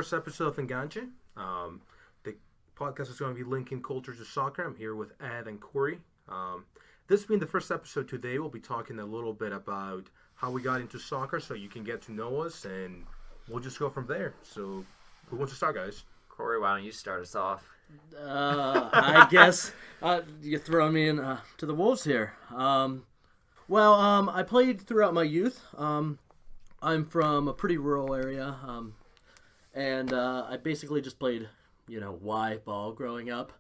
first episode of Enganche. The podcast is going to be linking culture to soccer. I'm here with Ed and Cory. This being the first episode today, we'll be talking a little bit about how we got into soccer so you can get to know us, and we'll just go from there. So, who wants to start, guys? Cory, why don't you start us off? I guess you're throwing me in to the wolves here. I played throughout my youth. I'm from a pretty rural area, and I basically just played, Y ball growing up.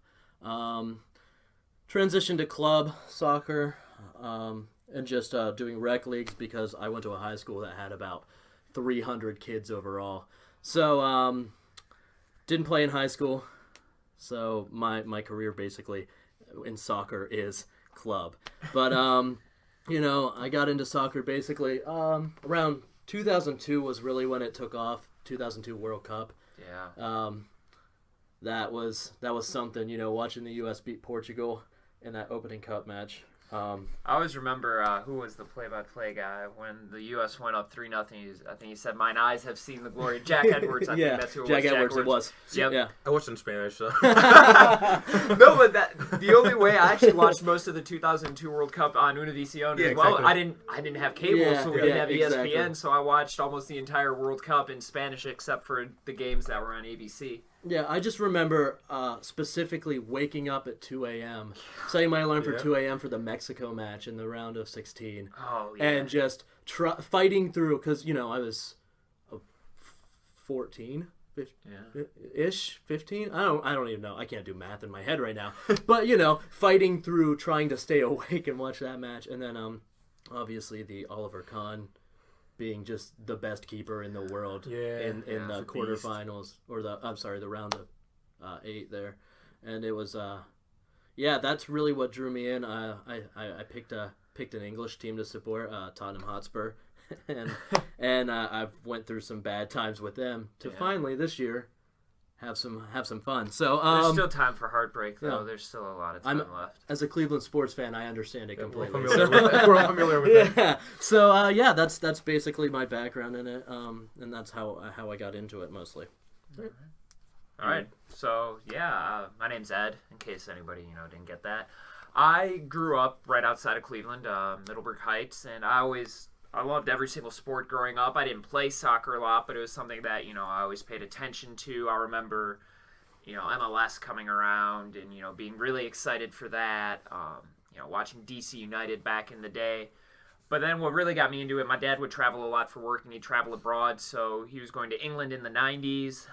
Transitioned to club soccer, and just doing rec leagues because I went to a high school that had about 300 kids overall. So, didn't play in high school. So my career basically in soccer is club. But, I got into soccer basically around 2002 was really when it took off, 2002 World Cup. Yeah. That was something, watching the U.S. beat Portugal in that opening cup match. I always remember who was the play-by-play guy when the U.S. went up 3-0. I think he said, "Mine eyes have seen the glory." Jack Edwards. I think that's who it was. Jack Edwards. It was. Yep. Yeah. I watched in Spanish, so. No, but the only way I actually watched most of the 2002 World Cup on Univision as well. Exactly. I didn't have cable, so we didn't have ESPN. Exactly. So I watched almost the entire World Cup in Spanish, except for the games that were on ABC. Yeah, I just remember specifically waking up at 2 a.m., setting my alarm for 2 a.m. for the Mexico match in the round of 16. Oh, yeah. And just fighting through, because, I was 14, 15? I don't even know. I can't do math in my head right now. But, fighting through, trying to stay awake and watch that match. And then, obviously, the Oliver Kahn being just the best keeper in the world in the quarterfinals, or the round of 8 there. And it was that's really what drew me in. I picked an English team to support, Tottenham Hotspur, and I went through some bad times with them to finally this year have some fun. So there's still time for heartbreak, though. Yeah. There's still a lot of time left. As a Cleveland sports fan, I understand it completely. We're all familiar with it. Yeah. So that's basically my background in it, and that's how I got into it mostly. All right. So my name's Ed. In case anybody didn't get that, I grew up right outside of Cleveland, Middleburg Heights, and I loved every single sport growing up. I didn't play soccer a lot, but it was something that, I always paid attention to. I remember, MLS coming around and, being really excited for that, watching DC United back in the day. But then what really got me into it, my dad would travel a lot for work, and he'd travel abroad, so he was going to England in the 90s.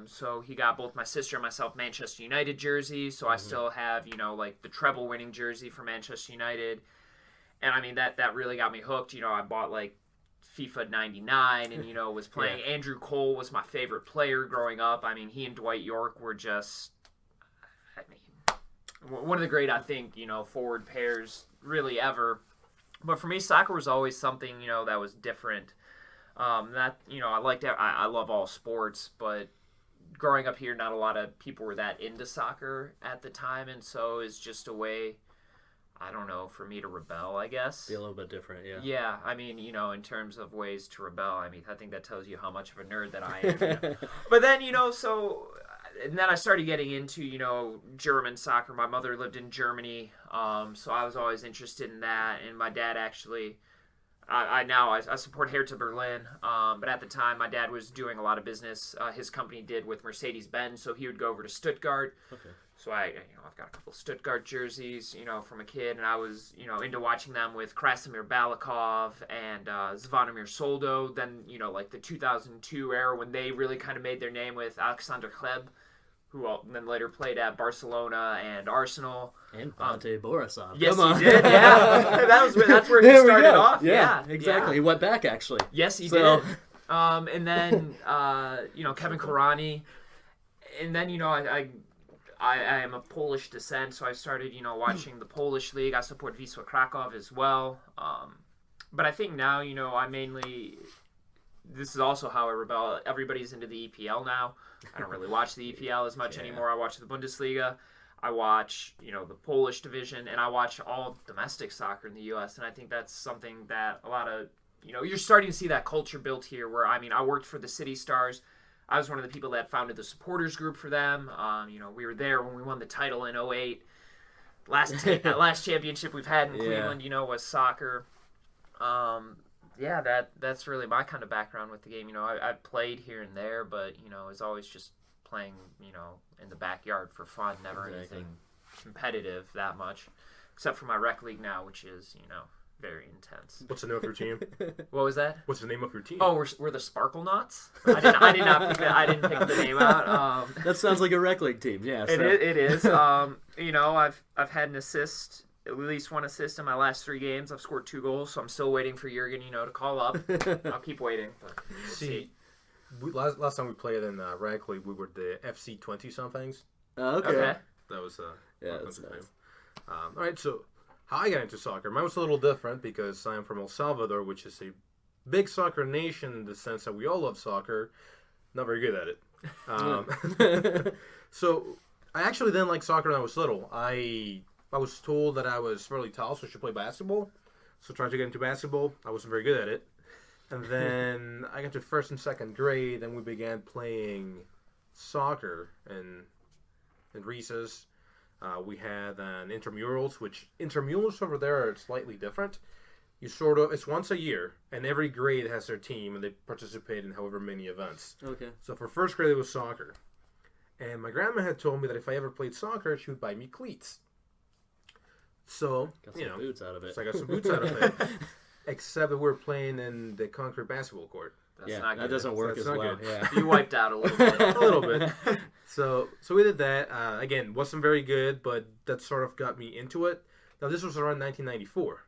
So he got both my sister and myself Manchester United jerseys, so I still have, the treble-winning jersey for Manchester United. And I mean, that really got me hooked. I bought FIFA 99 and, was playing. Yeah. Andrew Cole was my favorite player growing up. I mean, he and Dwight York were just, one of the great, I think, forward pairs really ever. But for me, soccer was always something, that was different. I love all sports, but growing up here, not a lot of people were that into soccer at the time. And so it's just a way, I don't know, for me to rebel, I guess. Be a little bit different, yeah. Yeah, I mean, in terms of ways to rebel, I mean, I think that tells you how much of a nerd that I am. But then, and then I started getting into, German soccer. My mother lived in Germany, so I was always interested in that. And my dad actually, I support Hertha Berlin, but at the time, my dad was doing a lot of business. His company did with Mercedes-Benz, so he would go over to Stuttgart. Okay. So I've got a couple of Stuttgart jerseys, from a kid, and I was, into watching them with Krasimir Balakov and Zvonimir Soldo. Then, the 2002 era when they really kind of made their name with Alexander Hleb, who then later played at Barcelona and Arsenal. And Pate Borisov. Yes, he did. Yeah, that's where he started off. Yeah, exactly. Yeah. He went back actually. Yes, he did. And then Kevin Korani, and then I am of Polish descent, so I started, watching the Polish league. I support Wisła Krakow as well. But I think now, I mainly, this is also how I rebel. Everybody's into the EPL now. I don't really watch the EPL as much anymore. I watch the Bundesliga. I watch, the Polish division, and I watch all domestic soccer in the U.S., and I think that's something that a lot of, you're starting to see that culture built here where, I worked for the City Stars. I was one of the people that founded the supporters group for them. You know, we were there when we won the title in '08. Last championship we've had in Cleveland, you know, was soccer. Yeah, that's really my kind of background with the game. You know, I've played here and there, but, you know, it's always just playing, you know, in the backyard for fun, never anything competitive that much, except for my rec league now, which is, you know, very intense. What's the name of your team? What was that? What's the name of your team? Oh, we're the Sparkle Knots. I did not pick that. I didn't pick the name out. That sounds like a rec league team. Yeah, so. It is. You know, I've had an assist. At least one assist in my last 3 games. I've scored 2 goals, so I'm still waiting for Jurgen, you know, to call up. I'll keep waiting. But we'll see. Last time we played in rec league, we were the FC 20-somethings. Okay. That was that's nice. All right, so how I got into soccer. Mine was a little different because I'm from El Salvador, which is a big soccer nation in the sense that we all love soccer. Not very good at it. So I actually didn't like soccer when I was little. I was told that I was fairly tall, so I should play basketball. So I tried to get into basketball. I wasn't very good at it. And then I got to 1st and 2nd grade, and we began playing soccer in recess. We had intramurals, which intramurals over there are slightly different. It's once a year, and every grade has their team, and they participate in however many events. Okay. So for 1st grade, it was soccer. And my grandma had told me that if I ever played soccer, she would buy me cleats. So, got some boots out of it. So I got some boots out of it. Except that we were playing in the concrete basketball court. That's not good. That doesn't work as well. Yeah. You wiped out a little bit. A little bit. So we did that. Again, wasn't very good, but that sort of got me into it. Now, this was around 1994.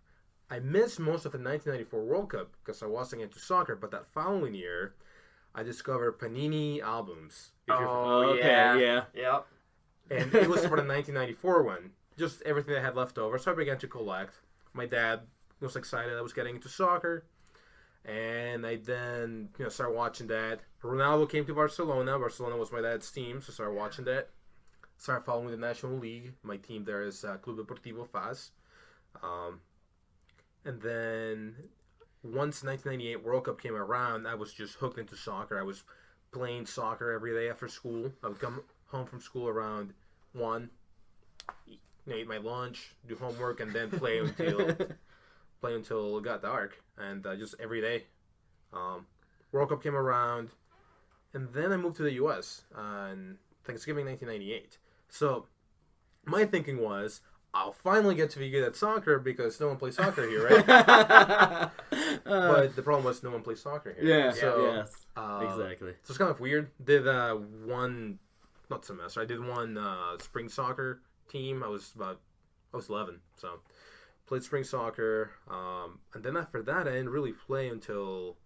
I missed most of the 1994 World Cup because I wasn't into soccer, but that following year, I discovered Panini albums. Yeah. Yep. And it was for the 1994 one. Just everything I had left over. So I began to collect. My dad was excited I was getting into soccer. And I then started watching that. Ronaldo came to Barcelona. Barcelona was my dad's team, so I started watching that. Started following the National League. My team there is Club Deportivo FAS. And then once 1998 World Cup came around, I was just hooked into soccer. I was playing soccer every day after school. I would come home from school around 1, eat my lunch, do homework, and then play until it got dark. And just every day. World Cup came around, and then I moved to the U.S. on Thanksgiving 1998. So my thinking was, I'll finally get to be good at soccer because no one plays soccer here, right? But the problem was no one plays soccer here. Yeah, so, exactly. So it's kind of weird. Did one spring soccer team. I was 11, so played spring soccer. And then after that, I didn't really play until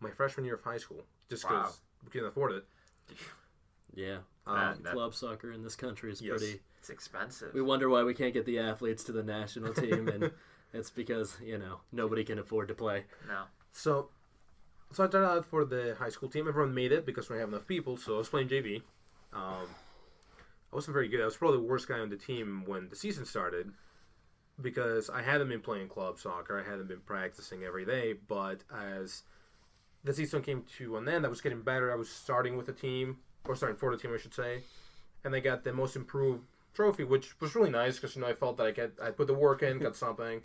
my freshman year of high school, just because we couldn't afford it. Yeah, club soccer in this country is pretty. It's expensive. We wonder why we can't get the athletes to the national team, and it's because nobody can afford to play. No. So I tried out for the high school team. Everyone made it because we have enough people. So I was playing JV. I wasn't very good. I was probably the worst guy on the team when the season started because I hadn't been playing club soccer. I hadn't been practicing every day. But as the season came to an end, I was getting better. I was starting with the team, or starting for the team, I should say. And I got the most improved trophy, which was really nice because I felt that I put the work in, got something.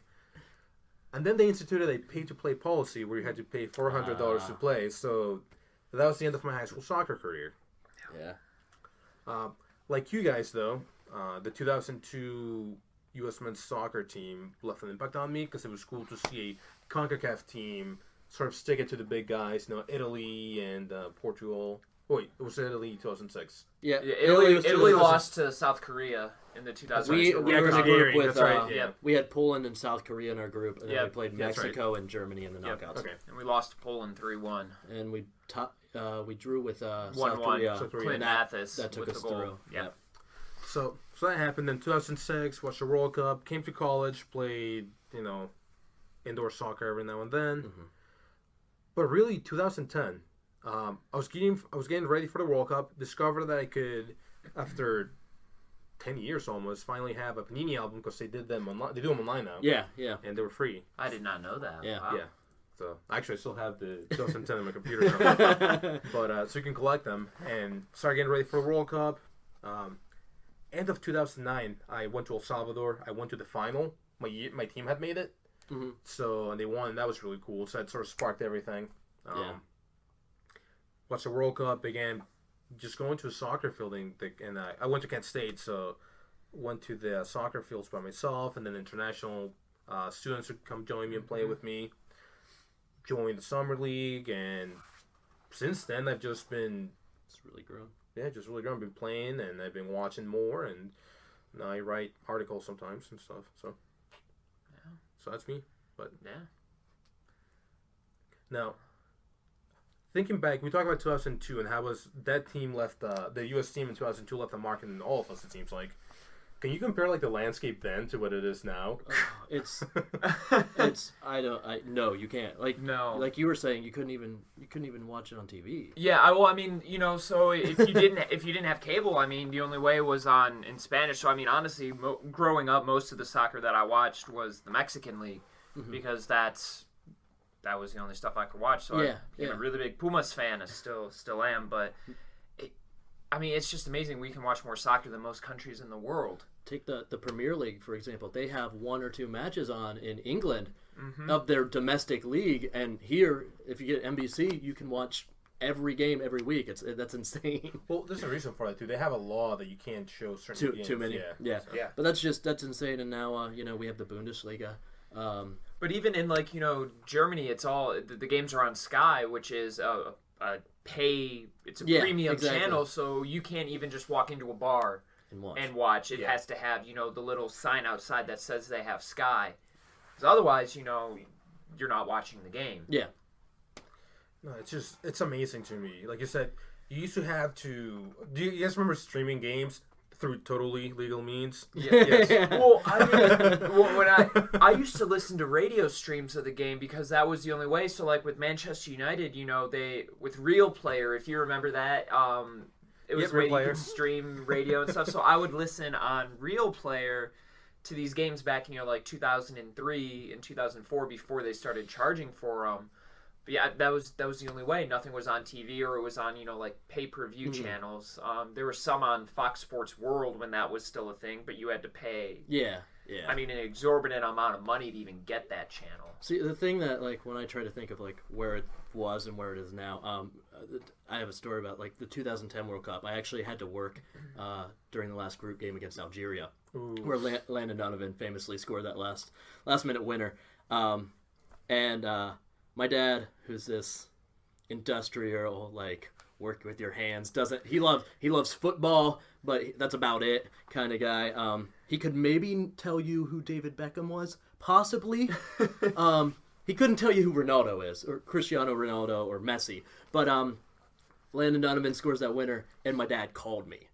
And then they instituted a pay-to-play policy where you had to pay $400 to play. So that was the end of my high school soccer career. Yeah. Like you guys, though, the 2002 U.S. men's soccer team left an impact on me because it was cool to see a CONCACAF team sort of stick it to the big guys, Italy and Portugal. Oh, wait, it was Italy 2006. Yeah, Italy lost to South Korea in the 2006. We were in a group with, right. We had Poland and South Korea in our group, and then we played that's Mexico and Germany in the knockouts. Okay. And we lost to Poland 3-1. And we drew with South 1-1. Korea. Clint Mathis that took with us the goal. through. Yep. So that happened in 2006, watched the World Cup, came to college, played, indoor soccer every now and then. Mm-hmm. But really, 2010, I was getting ready for the World Cup, discovered that I could, after 10 years almost, finally have a Panini album because they did them online. They do them online now. Yeah. And they were free. I did not know that. Yeah. Wow. Yeah. So actually, I still have the 2010 on my computer somewhere. But so you can collect them and start getting ready for the World Cup. End of 2009, I went to El Salvador. I went to the final. My team had made it. Mm-hmm. So, and they won, and that was really cool. So that sort of sparked everything. Yeah. Watched the World Cup, began just going to a soccer field, and I went to Kent State, so went to the soccer fields by myself, and then international students would come join me and play with me. Joined the summer league, and since then I've just been... It's really grown. Yeah, just really grown. I've been playing, and I've been watching more, and now I write articles sometimes and stuff, so... So that's me. But yeah. Now, thinking back, we talked about 2002 and how was that team left the U.S. team in 2002 left a mark in all of us. It seems like. Can you compare like the landscape then to what it is now? It's no, you can't. Like No. like you were saying, you couldn't even watch it on TV. Yeah, I mean, so if you didn't have cable, I mean, the only way was in Spanish. So I mean, honestly, growing up, most of the soccer that I watched was the Mexican league because that was the only stuff I could watch. So I became a really big Pumas fan. I still am, but I mean, it's just amazing. We can watch more soccer than most countries in the world. Take the Premier League, for example. They have 1 or 2 matches on in England of their domestic league. And here, if you get NBC, you can watch every game every week. That's insane. Well, there's a reason for that, too. They have a law that you can't show certain games. Too many. Yeah. Yeah. But that's insane. And now, we have the Bundesliga. But even in, Germany, it's all... The games are on Sky, which is a premium channel, so you can't even just walk into a bar and watch. It has to have, the little sign outside that says they have Sky. Because otherwise, you're not watching the game. Yeah. No, it's amazing to me. Like you said, you used to have to... Do you guys remember streaming games through totally legal means? Yeah. Yes. Well, I mean, when I used to listen to radio streams of the game because that was the only way. So, like with Manchester United, they with Real Player, if you remember that, it was where you could stream radio and stuff. So I would listen on Real Player to these games back in 2003 and 2004 before they started charging for them. But yeah, that was the only way. Nothing was on TV or it was on, pay-per-view channels. There were some on Fox Sports World when that was still a thing, but you had to pay. Yeah. I mean, an exorbitant amount of money to even get that channel. See, the thing that, when I try to think of, where it was and where it is now, I have a story about, the 2010 World Cup. I actually had to work during the last group game against Algeria, where Landon Donovan famously scored that last-minute winner. My dad, who's this industrial, work with your hands, he loves football, but that's about it kind of guy. He could maybe tell you who David Beckham was, possibly. He couldn't tell you who Ronaldo is, or Cristiano Ronaldo, or Messi. But Landon Donovan scores that winner, and my dad called me.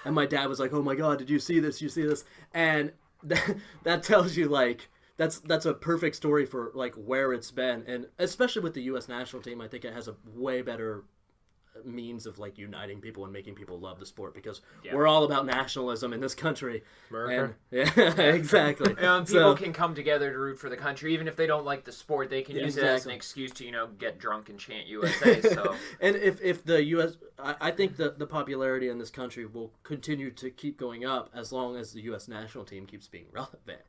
And my dad was like, "Oh my God, did you see this? You see this?" And that tells you, that's a perfect story for where it's been, and especially with the U.S. national team, I think it has a way better means of uniting people and making people love the sport because we're all about nationalism in this country. America. Exactly. And people can come together to root for the country, even if they don't like the sport. They can use it as an excuse to get drunk and chant USA. So and if the U.S. I think the popularity in this country will continue to keep going up as long as the U.S. national team keeps being relevant.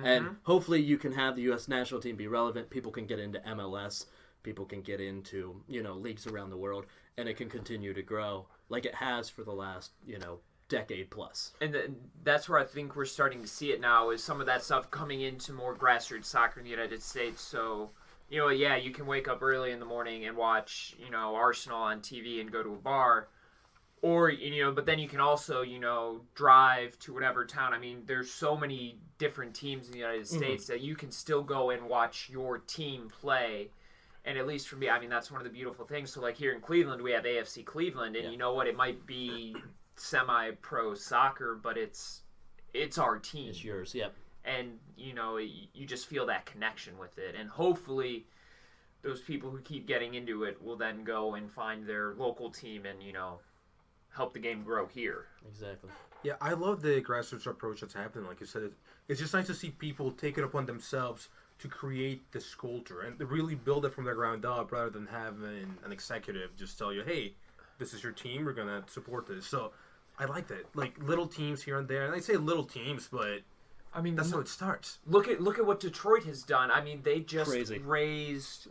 And hopefully you can have the U.S. national team be relevant. People can get into MLS. People can get into, leagues around the world. And it can continue to grow like it has for the last, decade plus. And that's where I think we're starting to see it now is some of that stuff coming into more grassroots soccer in the United States. So, you can wake up early in the morning and watch, Arsenal on TV and go to a bar. Or, but then you can also, drive to whatever town. I mean, there's so many different teams in the United States that you can still go and watch your team play. And at least for me, I mean, that's one of the beautiful things. So, here in Cleveland, we have AFC Cleveland. And you know what? It might be semi-pro soccer, but it's our team. It's yours, yep. And, you just feel that connection with it. And hopefully those people who keep getting into it will then go and find their local team and, help the game grow here. Exactly. Yeah, I love the grassroots approach that's happening. Like you said, it's just nice to see people take it upon themselves to create this culture and to really build it from the ground up rather than having an executive just tell you, hey, this is your team, we're going to support this. So I like that. Like little teams here and there. And I say little teams, but I mean, that's how it starts. Look at what Detroit has done. I mean, they just Crazy. raised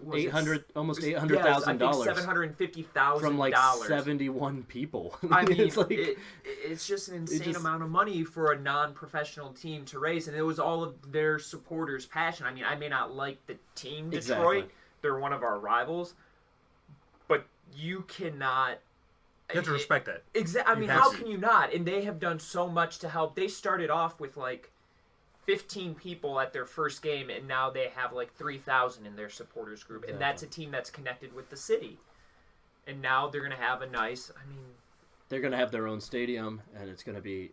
almost $800,000 $750,000 from like 71 people. I mean, it's like it's just an insane amount of money for a non-professional team to raise, and it was all of their supporters' passion. I mean, I may not like the team Detroit; Exactly. they're one of our rivals, but you cannot. You have to respect that. Exactly. I mean, how can you not? And they have done so much to help. They started off with like 15 people at their first game, and now they have like 3,000 in their supporters group, and that's a team that's connected with the city. And now they're going to have a nice. I mean, they're going to have their own stadium, and it's going to be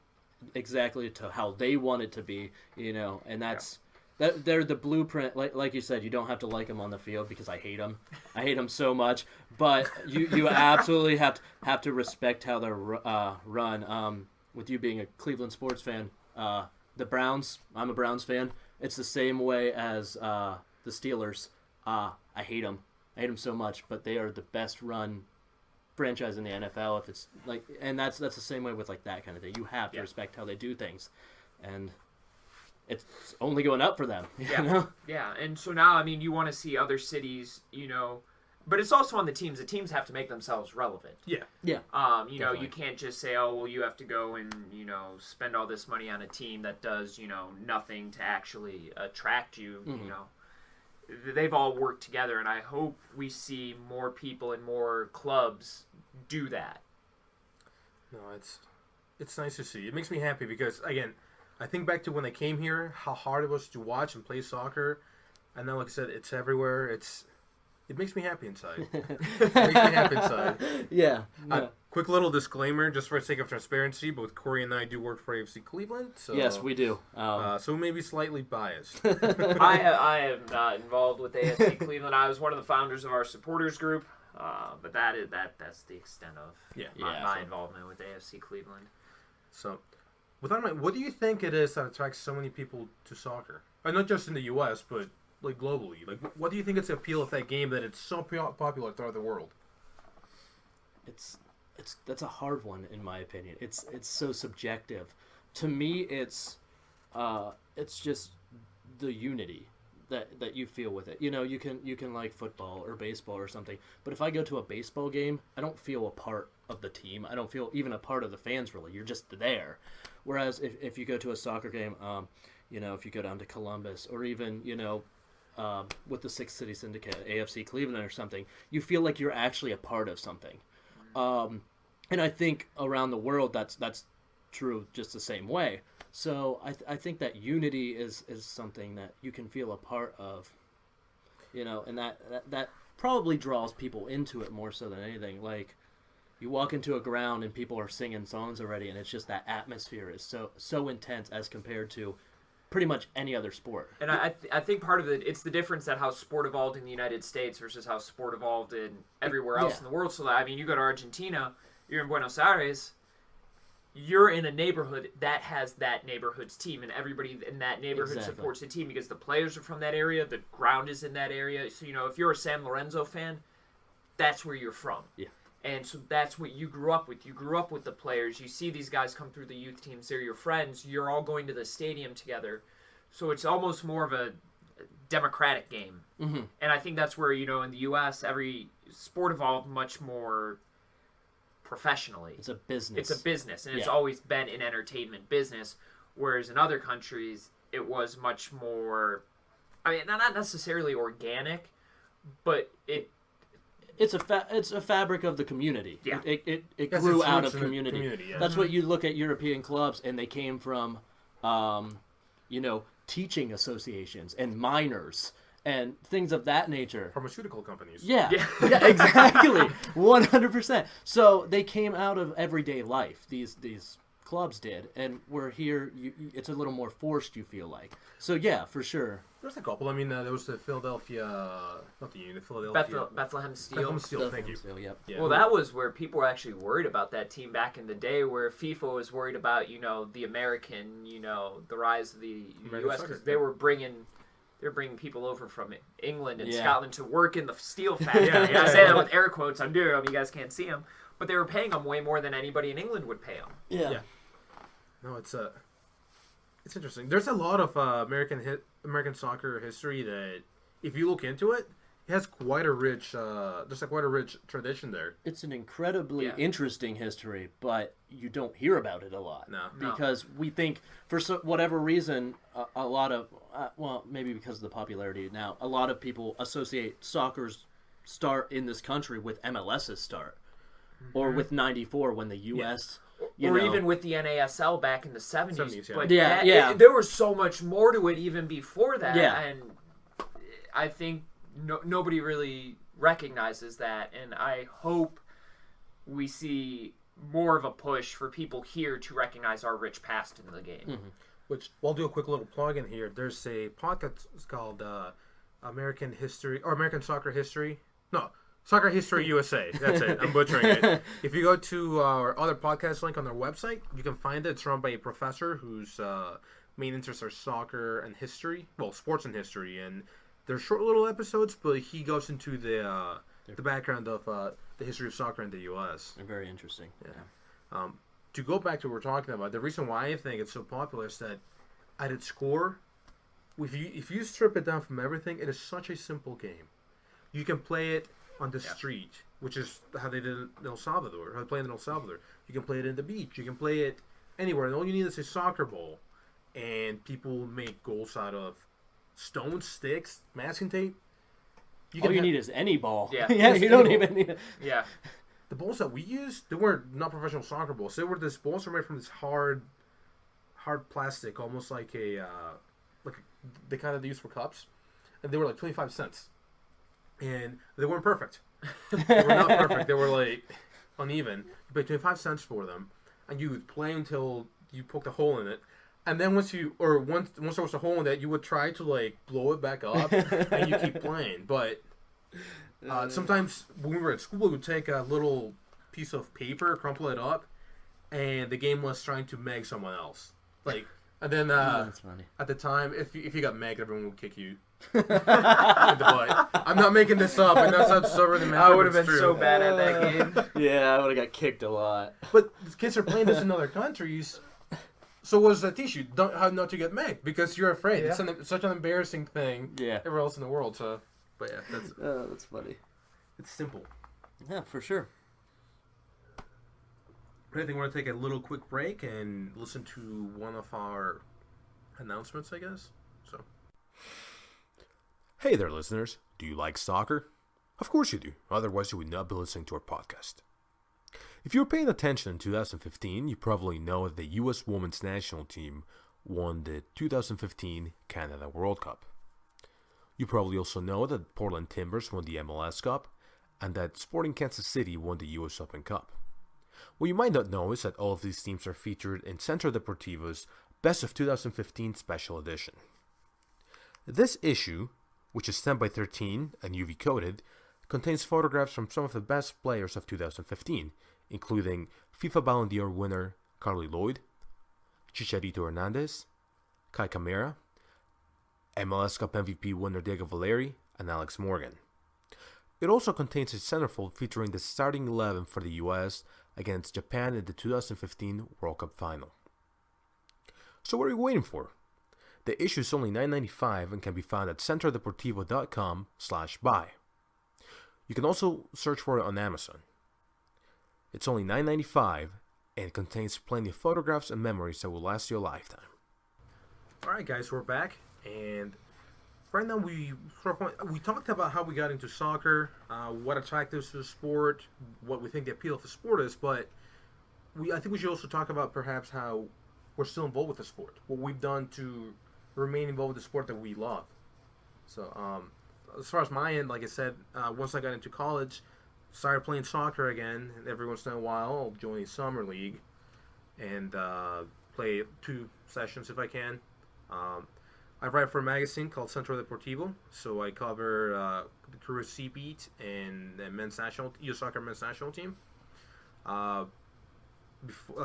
exactly to how they want it to be, you know. And that's they're the blueprint. Like you said, you don't have to like them on the field because I hate them. I hate them so much. But you absolutely have to respect how they're run. With you being a Cleveland sports fan, the Browns. I'm a Browns fan. It's the same way as the Steelers. I hate them. I hate them so much. But they are the best run franchise in the NFL. If it's like, and that's the same way with like that kind of thing. You have to respect how they do things, and it's only going up for them. You know? Yeah. And so now, I mean, you want to see other cities, you know, but it's also on the teams. The teams have to make themselves relevant. Yeah. Yeah. You know, you can't just say, oh, well, you have to go and, you know, spend all this money on a team that does, you know, nothing to actually attract you. Mm-hmm. You know, they've all worked together, and I hope we see more people and more clubs do that. No, it's nice to see. It makes me happy because, again, I think back to when I came here, how hard it was to watch and play soccer, and then, like I said, it's everywhere. It makes me happy inside. It makes me happy inside. Yeah. Quick little disclaimer, just for the sake of transparency, both Cory and I do work for AFC Cleveland. So, Yes, we do. so we may be slightly biased. I am not involved with AFC Cleveland. I was one of the founders of our supporters group, but that's the extent of my involvement with AFC Cleveland. So, with that in mind, what do you think it is that attracts so many people to soccer? And not just in the U.S., but like globally. Like, what do you think it's the appeal of that game that it's so popular throughout the world? That's a hard one in my opinion. It's so subjective. To me, it's just the unity that you feel with it. You know, you can like football or baseball or something, but if I go to a baseball game, I don't feel a part of the team. I don't feel even a part of the fans really. You're just there. Whereas if you go to a soccer game, you know, if you go down to Columbus or even, you know, with the Six City Syndicate, AFC Cleveland or something, you feel like you're actually a part of something. And I think around the world that's true just the same way. So I think that unity is something that you can feel a part of, you know, and that probably draws people into it more so than anything. Like, you walk into a ground and people are singing songs already, and it's just that atmosphere is so intense as compared to pretty much any other sport. And I think part of it's the difference that how sport evolved in the United States versus how sport evolved in everywhere else in the world. So, I mean, you go to Argentina, you're in Buenos Aires, you're in a neighborhood that has that neighborhood's team, and everybody in that neighborhood supports the team because the players are from that area, the ground is in that area. So, you know, if you're a San Lorenzo fan, that's where you're from. Yeah. And so that's what you grew up with. You grew up with the players. You see these guys come through the youth teams. They're your friends. You're all going to the stadium together. So it's almost more of a democratic game. Mm-hmm. And I think that's where, you know, in the U.S., every sport evolved much more professionally. It's a business. It's a business, and it's always been an entertainment business. Whereas in other countries, it was much more, I mean, not necessarily organic, but it's a fabric of the community. Yeah. It grew out of community. Yeah. That's what you look at European clubs, and they came from, you know, teaching associations and miners and things of that nature. Pharmaceutical companies. Yeah, exactly, 100%. So they came out of everyday life. These clubs did, and we're here. It's a little more forced. You feel like. So yeah, for sure. There's a couple. I mean, there was the Philadelphia, not the Union, Philadelphia. Bethlehem Steel. Bethlehem Steel, thank you. Steel, yep. Yeah. Well, that was where people were actually worried about that team back in the day, where FIFA was worried about, you know, the American, you know, the rise of the U.S. because they were bringing they're bringing people over from England and Yeah. Scotland to work in the steel factory. Yeah. I say that with air quotes. I'm doing them. You guys can't see them. But they were paying them way more than anybody in England would pay them. Yeah. No, it's interesting. There's a lot of American soccer history that, if you look into it, it has quite a rich tradition there. It's an incredibly Yeah. interesting history, but you don't hear about it a lot. No. Because we think, for whatever reason, a lot of, well, maybe because of the popularity now, a lot of people associate soccer's start in this country with MLS's start. Or with 94 when the U.S. Or even with the NASL back in the 70s. 70s, yeah. But Yeah. there was so much more to it even before that. Yeah. And I think nobody really recognizes that. And I hope we see more of a push for people here to recognize our rich past in the game. Mm-hmm. Which, I'll do a quick little plug in here. There's a podcast called American History, or American Soccer History. No, Soccer History USA. That's it. I'm butchering it. If you go to our other podcast link on their website, you can find it. It's run by a professor whose main interests are soccer and history. Well, sports and history. And they're short little episodes, but he goes into the background of the history of soccer in the U.S. They're very interesting. Yeah. To go back to what we're talking about, the reason why I think it's so popular is that at its core, if you strip it down from everything, it is such a simple game. You can play it on the street, which is how they did it in El Salvador, how they play it in El Salvador. You can play it in the beach. You can play it anywhere. And all you need is a soccer ball. And people make goals out of stones, sticks, masking tape. All you need is any ball. Yeah. Yeah, Just you don't any even need it. Yeah. The balls that we used, they were not professional soccer balls. They were this balls were made from this hard plastic, almost like the kind that they use for cups, and they were like 25 cents, and they weren't perfect. They were not perfect. They were like uneven. You paid 25 cents for them, and you would play until you poked a hole in it. And then once there was a hole in it, you would try to like blow it back up, and you keep playing. But sometimes when we were at school, we would take a little piece of paper, crumple it up, and the game was trying to meg someone else. Like, and then That's funny. at the time, if you got megged, everyone would kick you in the butt. I'm not making this up. I know it sounds so really I would have been true. so bad at that game. Yeah, I would have got kicked a lot. But the kids are playing this in other countries. So what does that teach you? How not to get megged because you're afraid. Yeah. It's such an embarrassing thing. Yeah. Everywhere else in the world. So, but yeah, That's funny. it's simple. Yeah, for sure. I think we're going to take a little quick break and listen to one of our announcements, I guess. So, hey there, listeners. Do you like soccer? Of course you do. Otherwise, you would not be listening to our podcast. If you were paying attention in 2015, you probably know that the U.S. women's national team won the 2015 Canada World Cup. You probably also know that Portland Timbers won the MLS Cup and that Sporting Kansas City won the U.S. Open Cup. What you might not know is that all of these teams are featured in Centro Deportivo's Best of 2015 Special Edition. This issue, which is 10 by 13 and UV coated, contains photographs from some of the best players of 2015, including FIFA Ballon d'Or winner Carly Lloyd, Chicharito Hernandez, Kai Kamara, MLS Cup MVP winner Diego Valeri, and Alex Morgan. It also contains a centerfold featuring the starting 11 for the US against Japan in the 2015 World Cup final. So what are you waiting for? The issue is only $9.95 and can be found at centrodeportivo.com/buy. You can also search for it on Amazon. It's only $9.95 and contains plenty of photographs and memories that will last you a lifetime. Alright guys, we're back, and right now we talked about how we got into soccer, what attracted us to the sport, what we think the appeal of the sport is, but I think we should also talk about perhaps how we're still involved with the sport, what we've done to remain involved with the sport that we love. So, as far as my end, like I said, once I got into college, started playing soccer again, and every once in a while I'll join a summer league and play 2 sessions if I can. I write for a magazine called Centro Deportivo, so I cover the Career C beat and the U.S. Soccer men's national team. Like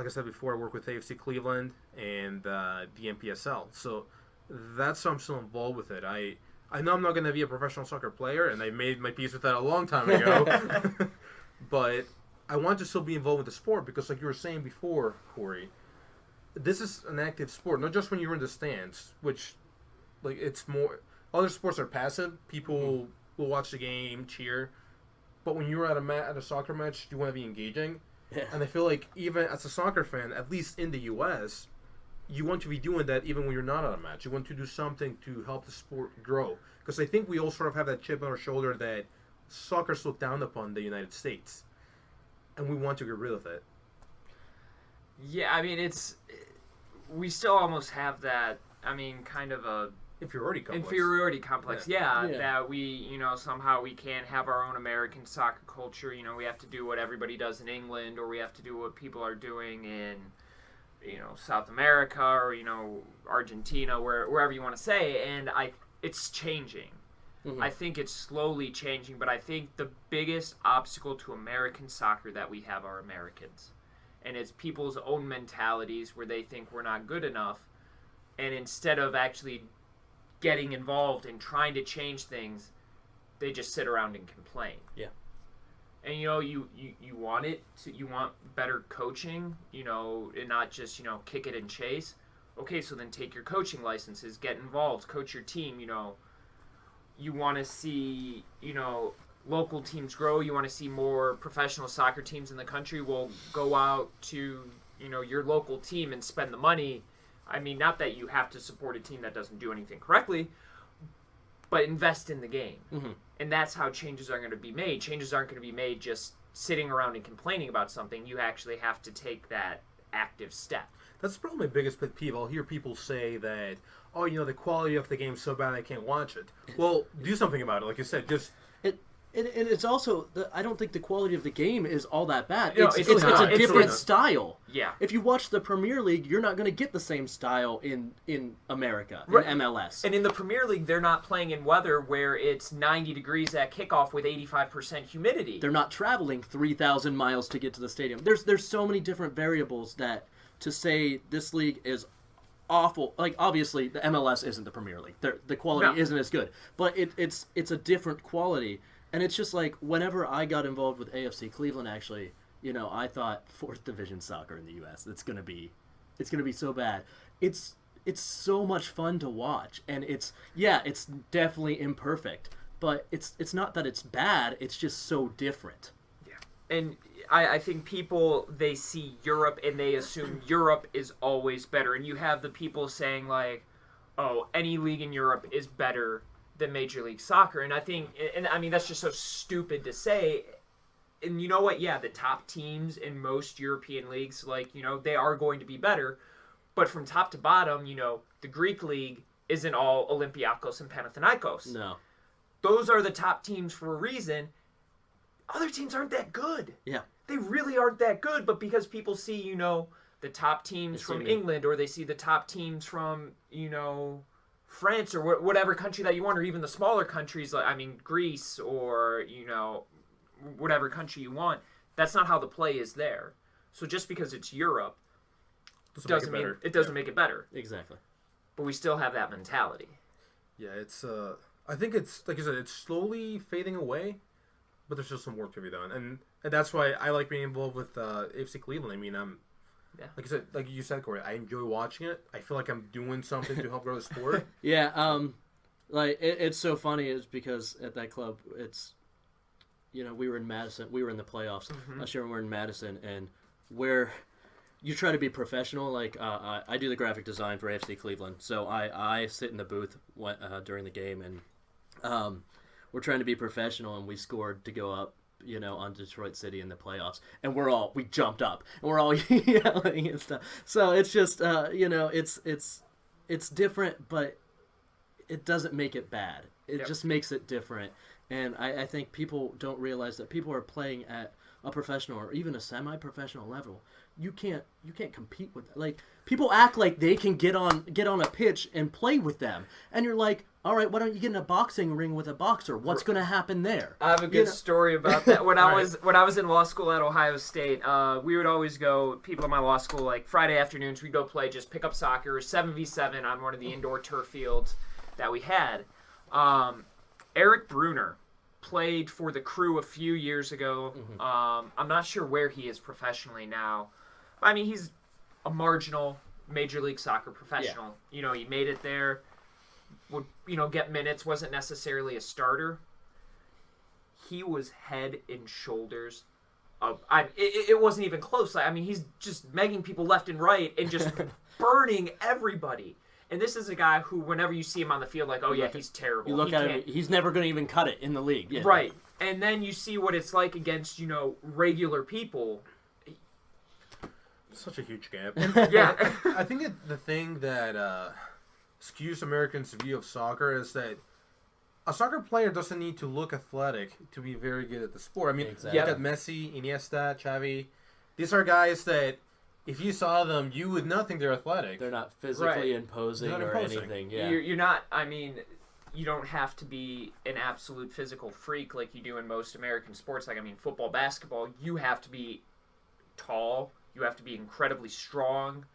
I said before, I work with AFC Cleveland and the NPSL. So that's why I'm still involved with it. I know I'm not going to be a professional soccer player, and I made my peace with that a long time ago. But I want to still be involved with the sport because, like you were saying before, Cory, this is an active sport, not just when you're in the stands, which, like, it's more... Other sports are passive. People will watch the game, cheer. But when you're at a soccer match, you want to be engaging. Yeah. And I feel like even as a soccer fan, at least in the U.S., you want to be doing that even when you're not at a match. You want to do something to help the sport grow. Because I think we all sort of have that chip on our shoulder that soccer's looked down upon in the United States. And we want to get rid of it. Yeah, I mean, we still almost have that, I mean, kind of a Inferiority complex. Yeah, that we, somehow we can't have our own American soccer culture. We have to do what everybody does in England, or we have to do what people are doing in, South America, or, Argentina, wherever you want to say. And it's changing. Mm-hmm. I think it's slowly changing, but I think the biggest obstacle to American soccer that we have are Americans. And it's people's own mentalities where they think we're not good enough. And instead of actually getting involved and trying to change things, they just sit around and complain. Yeah. And you want you want better coaching, and not just, kick it and chase. Okay, so then take your coaching licenses, get involved, coach your team, You want to see, local teams grow, you want to see more professional soccer teams in the country. Well, go out to, your local team and spend the money. I mean, not that you have to support a team that doesn't do anything correctly, but invest in the game. Mm-hmm. And that's how changes are going to be made. Changes aren't going to be made just sitting around and complaining about something. You actually have to take that active step. That's probably my biggest pet peeve. I'll hear people say that, the quality of the game's so bad I can't watch it. Well, do something about it. Like you said, just... And it's also, I don't think the quality of the game is all that bad. No, it's a different style. Yeah. If you watch the Premier League, you're not going to get the same style in America, in MLS. And in the Premier League, they're not playing in weather where it's 90 degrees at kickoff with 85% humidity. They're not traveling 3,000 miles to get to the stadium. There's so many different variables that to say this league is awful. Like, obviously, the MLS isn't the Premier League. The quality isn't as good. But it's a different quality. And it's just like, whenever I got involved with AFC Cleveland, actually, I thought 4th Division soccer in the U.S., it's gonna be so bad. It's so much fun to watch, and it's definitely imperfect, but it's not that it's bad, it's just so different. Yeah. And I think people, they see Europe and they assume Europe is always better. And you have the people saying, like, oh, any league in Europe is better than Major League Soccer. And I mean, that's just so stupid to say. And you know what? Yeah, the top teams in most European leagues, like, they are going to be better. But from top to bottom, the Greek league isn't all Olympiacos and Panathinaikos. No. Those are the top teams for a reason. Other teams aren't that good. Yeah. They really aren't that good, but because people see, the top teams from England, or they see the top teams from, France, or whatever country that you want, or even the smaller countries, like, Greece, or, whatever country you want, that's not how the play is there. So just because it's Europe doesn't mean it doesn't make it better. Exactly. But we still have that mentality. Yeah, it's I think it's, like you said, it's slowly fading away, but there's still some work to be done. And that's why I like being involved with AFC Cleveland. I mean, like you said, Cory, I enjoy watching it. I feel like I'm doing something to help grow the sport. Yeah, like it's so funny is because at that club, it's, we were in Madison, we were in the playoffs last year, and we're in Madison, and where you try to be professional. Like I do the graphic design for AFC Cleveland, so I sit in the booth during the game, and we're trying to be professional, and we scored to go up, on Detroit City in the playoffs, and we jumped up, and we're all yelling and stuff. So it's just, it's different, but it doesn't make it bad. It Yep. just makes it different. And I think people don't realize that people are playing at a professional or even a semi-professional level. You can't compete with that. Like, people act like they can get on a pitch and play with them, and you're like, all right, why don't you get in a boxing ring with a boxer? What's going to happen there? I have a good story about that. When I was in law school at Ohio State, we would always go. People in my law school, like Friday afternoons, we'd go play just pickup soccer, 7v7 on one of the indoor turf fields that we had. Eric Bruner played for the Crew a few years ago. I'm not sure where he is professionally now. I mean, he's a marginal Major League Soccer professional. Yeah. You know, he made it there. Would, you know, get minutes, wasn't necessarily a starter. He was head and shoulders up. It wasn't even close. I mean, he's just megging people left and right and just burning everybody. And this is a guy who, whenever you see him on the field, like, oh yeah, he's terrible. You look at him, he's never going to even cut it in the league. Yeah. Right. And then you see what it's like against, you know, regular people. Such a huge gap. Yeah. I think that the thing that skews Americans' view of soccer is that a soccer player doesn't need to look athletic to be very good at the sport. I mean, exactly. Look at Messi, Iniesta, Xavi. These are guys that, if you saw them, you would not think they're athletic. They're not physically imposing or anything. Yeah. You're not, I mean, you don't have to be an absolute physical freak like you do in most American sports. Like, I mean, football, basketball, you have to be tall. You have to be incredibly strong.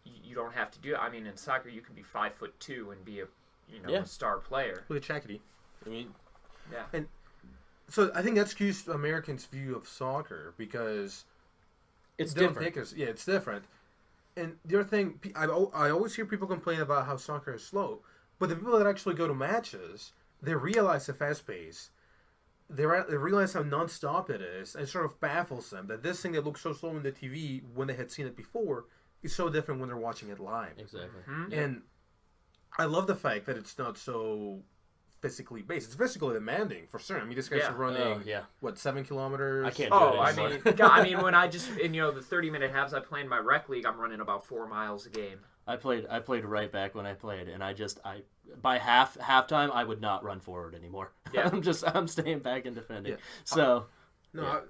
You don't have to do it. I mean, in soccer, you can be 5'2" and be a star player. Look at Shaqiri. I mean, yeah. And so I think that skews Americans' view of soccer because it's different. It's different. And the other thing, I always hear people complain about how soccer is slow, but the people that actually go to matches, they realize the fast pace. They realize how nonstop it is, and it sort of baffles them that this thing that looks so slow on the TV when they had seen it before is so different when they're watching it live. Exactly. Mm-hmm. And I love the fact that it's not so physically based. It's physically demanding for certain. I mean, this guy's running 7 kilometers. I can't do it anymore. I mean, when I just in the 30-minute halves I play in my rec league, I'm running about 4 miles a game. I played right back when I played, and by halftime I would not run forward anymore. Yeah. I'm staying back and defending. Yeah. So.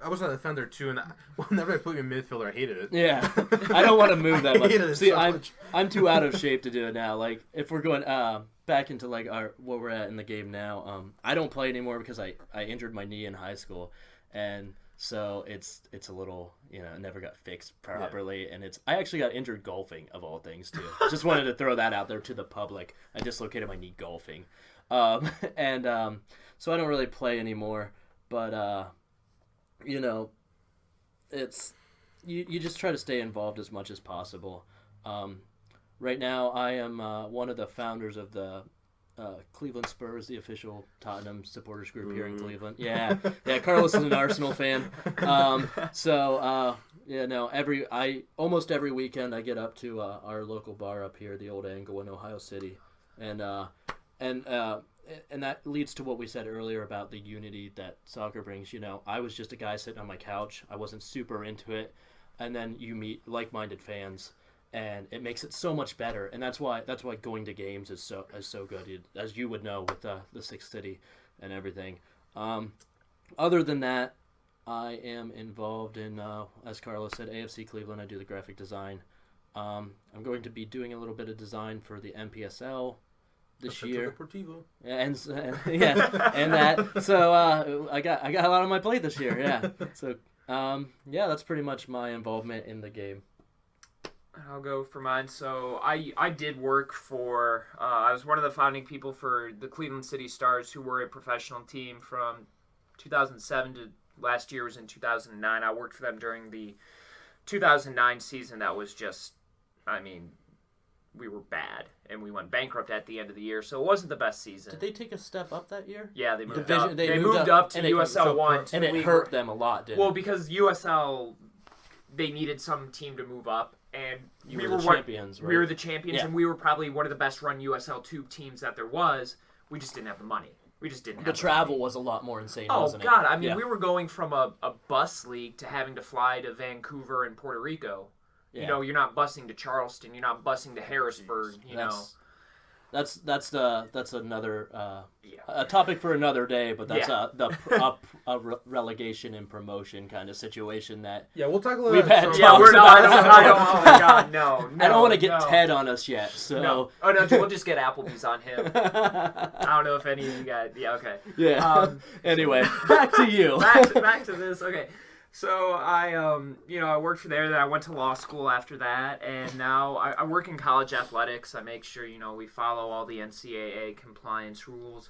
I was a defender too, and whenever I put in midfielder, I hated it. Yeah, I don't want to move that much. See, much. I'm too out of shape to do it now. Like, if we're going back into like what we're at in the game now, I don't play anymore because I injured my knee in high school, and so it's a little it never got fixed properly, and I actually got injured golfing of all things too. Just wanted to throw that out there to the public. I dislocated my knee golfing, so I don't really play anymore, but. It's you just try to stay involved as much as possible. Right now, I am one of the founders of the Cleveland Spurs, the official Tottenham supporters group here in Cleveland. Yeah. Carlos is an Arsenal fan. Almost every weekend I get up to our local bar up here, the Old Angle in Ohio City, and that leads to what we said earlier about the unity that soccer brings. I was just a guy sitting on my couch. I wasn't super into it. And then you meet like-minded fans, and it makes it so much better. And that's why going to games is so good, as you would know with the Sixth City and everything. Other than that, I am involved in, as Carlos said, AFC Cleveland. I do the graphic design. I'm going to be doing a little bit of design for the MPSL this year, and that. So I got a lot on my plate this year. Yeah. So that's pretty much my involvement in the game. I'll go for mine. So I did work for. I was one of the founding people for the Cleveland City Stars, who were a professional team from 2007 to last year was in 2009. I worked for them during the 2009 season. That was just, I mean, we were bad, and we went bankrupt at the end of the year, so it wasn't the best season. Did they take a step up that year? Yeah, they moved up. They moved up to USL 1. And it hurt them a lot, didn't it? Well, because USL, they needed some team to move up, and we were the champions, right? We were the champions, and we were probably one of the best-run USL 2 teams that there was. We just didn't have the money. We just didn't have the travel was a lot more insane, wasn't it? Oh, God. I mean, we were going from a bus league to having to fly to Vancouver and Puerto Rico. Yeah. You're not busing to Charleston. You're not busing to Harrisburg. You know, That's another Yeah. a topic for another day. But that's Yeah. a relegation and promotion kind of situation that Yeah, we'll talk a little We've bit. had Yeah, talks we're not. about I don't. Oh my God, no. I don't want to get no. Ted on us yet. So No. Oh no, we'll just get Applebee's on him. I don't know if any of you guys. Yeah, okay. yeah. Anyway, back to you. back to this. Okay. So I I worked for there. Then I went to law school after that, and now I work in college athletics. I make sure we follow all the NCAA compliance rules.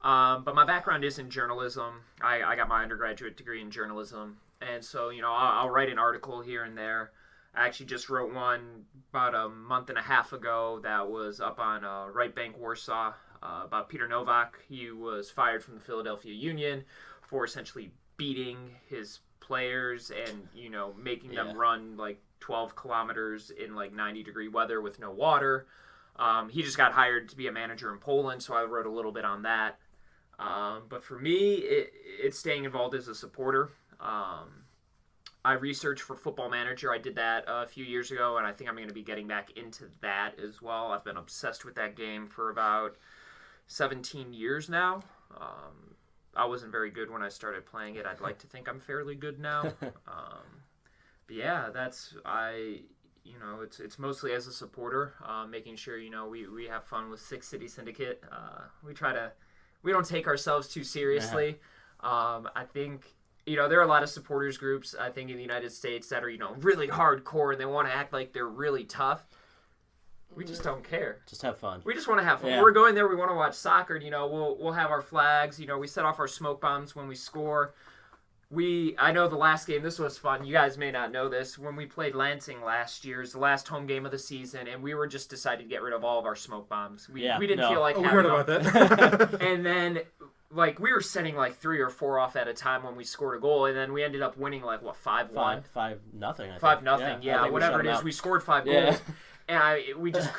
But my background is in journalism. I got my undergraduate degree in journalism, and so I'll write an article here and there. I actually just wrote one about a month and a half ago that was up on Right Bank Warsaw about Peter Novak. He was fired from the Philadelphia Union for essentially beating his players and making them run like 12 kilometers in like 90-degree weather with no water. He just got hired to be a manager in Poland, so I wrote a little bit on that. But for me, it's staying involved as a supporter. I researched for Football Manager. I did that a few years ago, and I think I'm going to be getting back into that as well. I've been obsessed with that game for about 17 years now. I wasn't very good when I started playing it. I'd like to think I'm fairly good now. But yeah, it's mostly as a supporter, making sure we have fun with Six City Syndicate. We don't take ourselves too seriously. I think there are a lot of supporters groups I think in the United States that are really hardcore and they want to act like they're really tough. We just don't care. Just have fun. We just want to have fun. Yeah. We're going there. We want to watch soccer. We'll have our flags. We set off our smoke bombs when we score. I know the last game, this was fun. You guys may not know this. When we played Lansing last year, it's the last home game of the season, and we were just decided to get rid of all of our smoke bombs. We didn't feel like we having heard them. about that. And then, we were setting 3 or 4 off at a time when we scored a goal, and then we ended up winning 5-1. 5-0. 5-0. Yeah, whatever it is. We scored 5 goals. And we just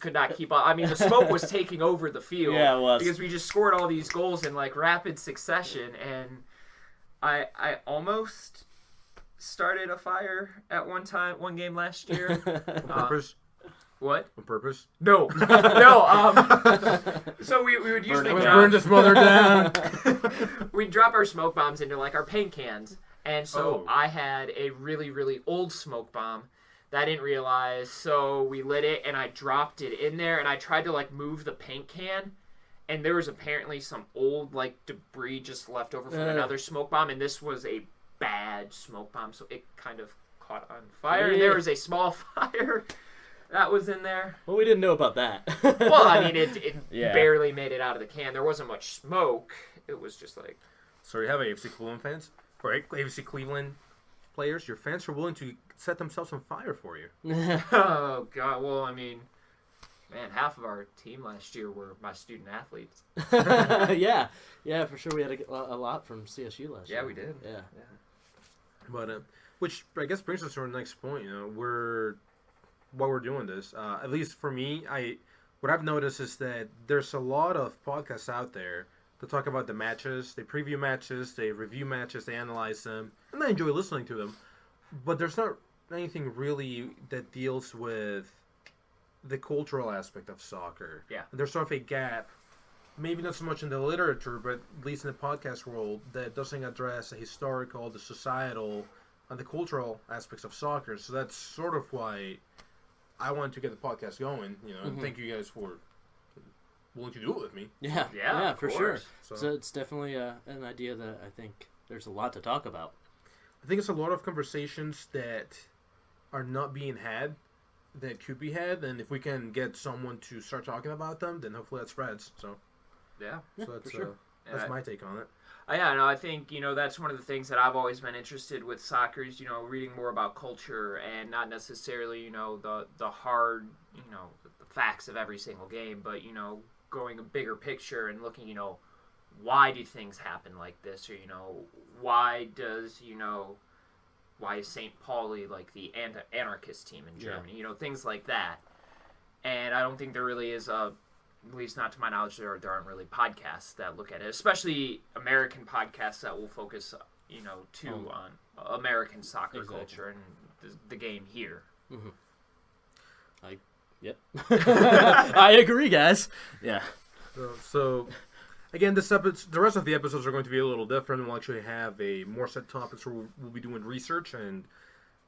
could not keep up. I mean, the smoke was taking over the field. Yeah, it was. Because we just scored all these goals in rapid succession, and I almost started a fire at one game last year. On purpose? What? On purpose? No. No. So we would usually burn this mother down. We'd drop our smoke bombs into our paint cans. And so I had a really, really old smoke bomb that I didn't realize. So we lit it and I dropped it in there and I tried to move the paint can. And there was apparently some old debris just left over from another smoke bomb. And this was a bad smoke bomb. So it kind of caught on fire. And there was a small fire that was in there. Well, we didn't know about that. Well, I mean, it barely made it out of the can. There wasn't much smoke. It was just So you have AFC Cleveland fans? Or AFC Cleveland players? Your fans are willing to set themselves on fire for you. Oh, God. Well, I mean, man, half of our team last year were my student athletes. Yeah, for sure. We had a lot from CSU last year. Yeah, we did. Yeah. But, which I guess brings us to our next point. While we're doing this, at least for me, what I've noticed is that there's a lot of podcasts out there that talk about the matches. They preview matches, they review matches, they analyze them, and I enjoy listening to them. But there's not anything really that deals with the cultural aspect of soccer. Yeah. There's sort of a gap, maybe not so much in the literature, but at least in the podcast world, that doesn't address the historical, the societal, and the cultural aspects of soccer. So that's sort of why I wanted to get the podcast going, and thank you guys for willing to do it with me. Yeah, for sure. So it's definitely an idea that I think there's a lot to talk about. I think it's a lot of conversations that are not being had that could be had, and if we can get someone to start talking about them, then hopefully that spreads. So that's for sure. That's my take on it. I think, that's one of the things that I've always been interested with soccer is, reading more about culture and not necessarily, the hard, the facts of every single game, but, going a bigger picture and looking, why do things happen like this? Or, why is St. Pauli the anarchist team in Germany? Things like that. And I don't think there really is at least not to my knowledge, there aren't really podcasts that look at it, especially American podcasts that will focus, on American soccer culture and the game here. Mm-hmm. Yep. I agree, guys. Yeah. So again, the rest of the episodes are going to be a little different. We'll actually have a more set topics where we'll be doing research and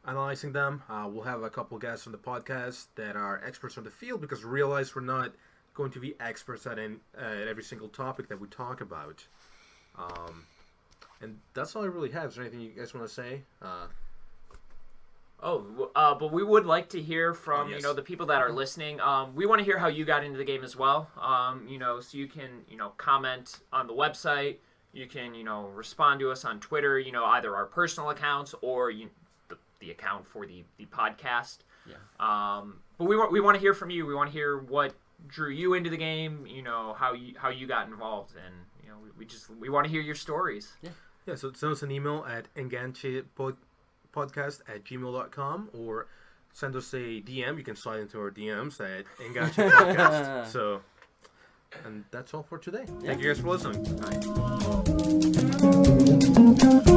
analyzing them. We'll have a couple guests on the podcast that are experts on the field, because we realize we're not going to be experts at every single topic that we talk about. And that's all I really have. Is there anything you guys want to say? But we would like to hear from yes. the people that are listening. We want to hear how you got into the game as well. So you can comment on the website. You can respond to us on Twitter. Either our personal accounts or the account for the podcast. Yeah. But we want to hear from you. We want to hear what drew you into the game. How you got involved, and we want to hear your stories. Yeah. Yeah. So send us an email at enganchepodcast@gmail.com, or send us a DM. You can slide into our DMs at Enganche Podcast. So, and that's all for today. Yeah. Thank you guys for listening. Bye.